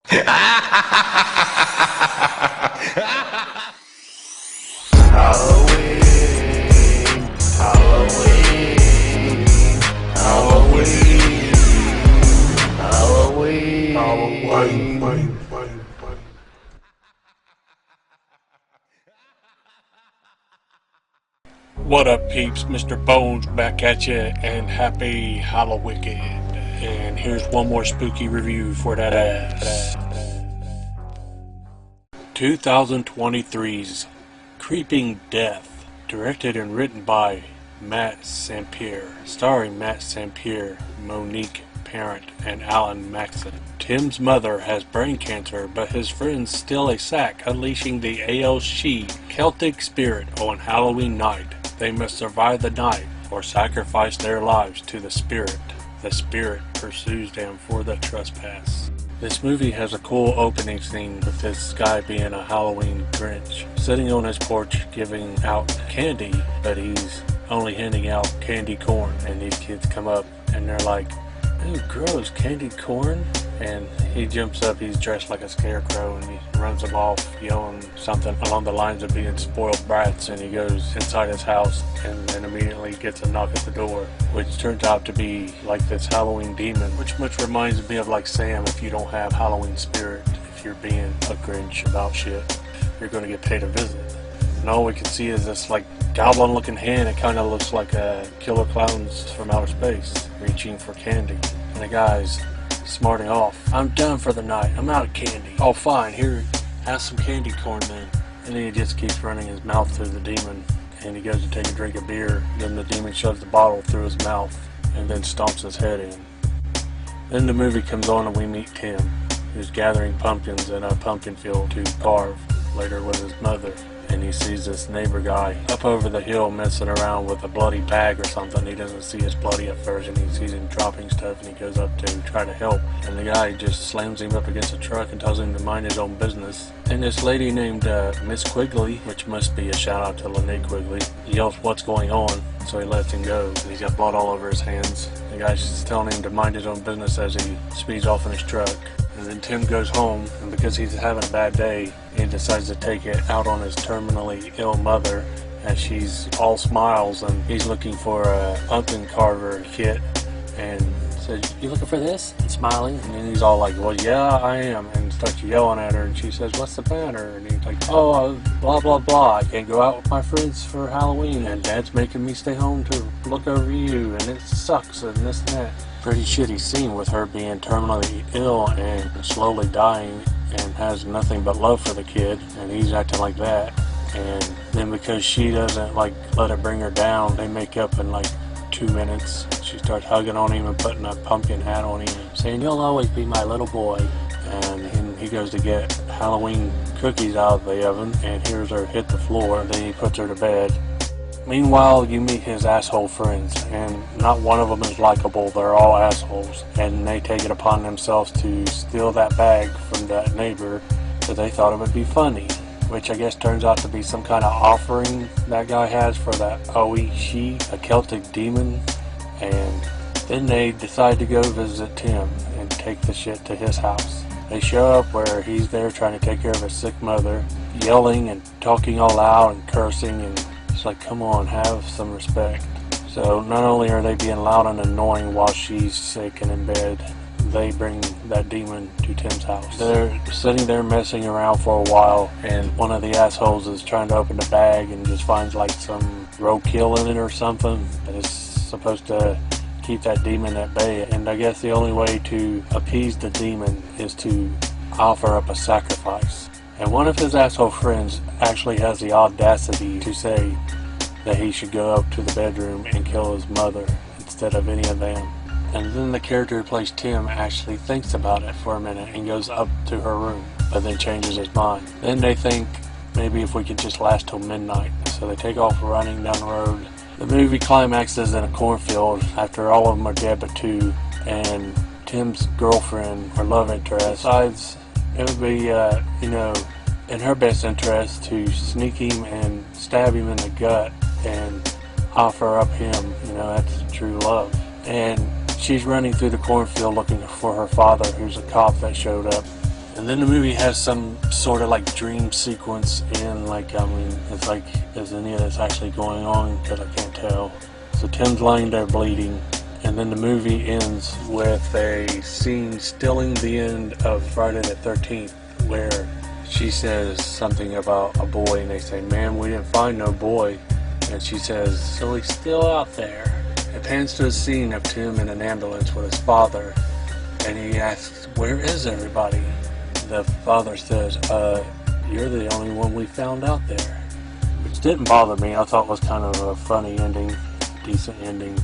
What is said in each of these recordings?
Halloween, Halloween, Halloween, Halloween, Halloween. What up, peeps? Mr.Bones back at you, and happy Hallowicked. And here's one more spooky review for that ass. 2023's Creeping Death, directed and written by Matt Sampere, starring Matt Sampere, Monique Parent, and Alan Maxon. Tim's mother has brain cancer, but his friends steal a sack, unleashing the She Celtic spirit on Halloween night. They must survive the night or sacrifice their lives to the spirit. The spirit pursues them for the trespass. This movie has a cool opening scene with this guy being a Halloween Grinch, sitting on his porch giving out candy, but he's only handing out candy corn. And these kids come up and they're like, "Ooh, gross, candy corn?" And he jumps up, he's dressed like a scarecrow, and he runs them off yelling something along the lines of being spoiled brats. And he goes inside his house and then immediately gets a knock at the door, which turns out to be like this Halloween demon, which much reminds me of like Sam. If you don't have Halloween spirit, if you're being a Grinch about shit, you're going to get paid a visit. And all we can see is this like goblin looking hand. It kind of looks like a killer clowns from outer space reaching for candy, and the guy's smarting off. "I'm done for the night. I'm out of candy." "Oh, fine. Here, have some candy corn then." And then he just keeps running his mouth through the demon, and he goes to take a drink of beer. Then the demon shoves the bottle through his mouth and then stomps his head in. Then the movie comes on and we meet Tim, who's gathering pumpkins in a pumpkin field to carve later with his mother. And he sees this neighbor guy up over the hill messing around with a bloody bag or something. He doesn't see it's bloody at first, and he sees him dropping stuff, and he goes up to try to help. And the guy just slams him up against a truck and tells him to mind his own business. And this lady named Miss Quigley, which must be a shout out to Lene Quigley, yells, "What's going on?" So he lets him go. He's got blood all over his hands. The guy's just telling him to mind his own business as he speeds off in his truck. And then Tim goes home, and because he's having a bad day, he decides to take it out on his terminally ill mother, as she's all smiles, and he's looking for a pumpkin carver kit, and says, "You looking for this?" and smiling. And then he's all like, "Well, yeah, I am," and starts yelling at her, and she says, "What's the matter?" And he's like, "Oh, blah, blah, blah. I can't go out with my friends for Halloween, and Dad's making me stay home to look over you, and it sucks, and this and that." Pretty shitty scene with her being terminally ill and slowly dying, and has nothing but love for the kid, and he's acting like that. And then because she doesn't like let it bring her down, they make up in like 2 minutes. She starts hugging on him and putting a pumpkin hat on him, saying, "You'll always be my little boy." And he goes to get Halloween cookies out of the oven and hears her hit the floor. Then he puts her to bed. Meanwhile, you meet his asshole friends, and not one of them is likable. They're all assholes, and they take it upon themselves to steal that bag from that neighbor because they thought it would be funny, which I guess turns out to be some kind of offering that guy has for that She, a Celtic demon. And then they decide to go visit Tim and take the shit to his house. They show up where he's there trying to take care of his sick mother, yelling and talking all loud and cursing, and it's like, come on, have some respect. So not only are they being loud and annoying while she's sick and in bed, they bring that demon to Tim's house. They're sitting there messing around for a while, and one of the assholes is trying to open the bag and just finds like some roadkill in it or something that is supposed to keep that demon at bay. And I guess the only way to appease the demon is to offer up a sacrifice. And one of his asshole friends actually has the audacity to say that he should go up to the bedroom and kill his mother instead of any of them. And then the character who plays Tim actually thinks about it for a minute and goes up to her room, but then changes his mind. Then they think, maybe if we could just last till midnight. So they take off running down the road. The movie climaxes in a cornfield after all of them are dead but two, and Tim's girlfriend, or love interest, decides it would be, in her best interest to sneak him and stab him in the gut and offer up him. That's true love. And she's running through the cornfield looking for her father, who's a cop that showed up. And then the movie has some sort of like dream sequence in, like, I mean, it's like, is any of this actually going on? Because I can't tell. So Tim's lying there bleeding, and then the movie ends with a scene stilling the end of Friday the 13th, where she says something about a boy, and they say, "Man, we didn't find no boy." And she says, "So he's still out there." It pans to a scene of Tim in an ambulance with his father, and he asks, "Where is everybody?" The father says, "You're the only one we found out there." Which didn't bother me. I thought it was kind of a funny ending, decent ending.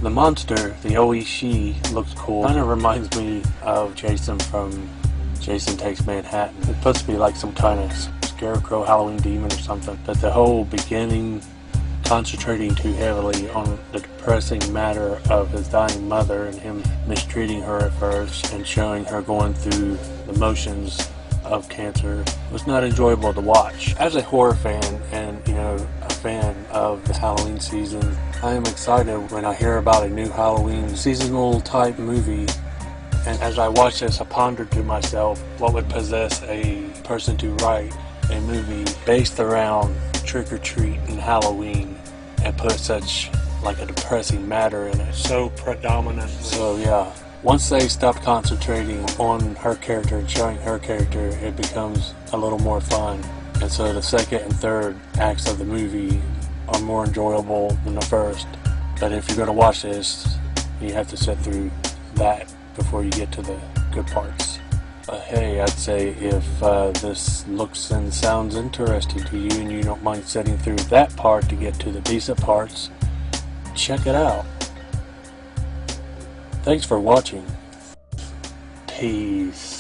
The monster, the Oishi, looks cool. Kind of reminds me of Jason from Jason Takes Manhattan. It's supposed to be like some kind of scarecrow Halloween demon or something. But the whole beginning, concentrating too heavily on the depressing matter of his dying mother and him mistreating her at first and showing her going through the motions of cancer, was not enjoyable to watch. As a horror fan and, you know, a fan of the Halloween season, I am excited when I hear about a new Halloween seasonal type movie. And as I watch this, I pondered to myself, what would possess a person to write a movie based around trick-or-treat and Halloween and put such like a depressing matter in it so predominantly. So yeah, once they stop concentrating on her character and showing her character, it becomes a little more fun. And so the second and third acts of the movie are more enjoyable than the first. But if you're going to watch this, you have to sit through that before you get to the good parts. Hey, I'd say if this looks and sounds interesting to you and you don't mind sitting through that part to get to the decent parts, check it out. Thanks for watching. Peace.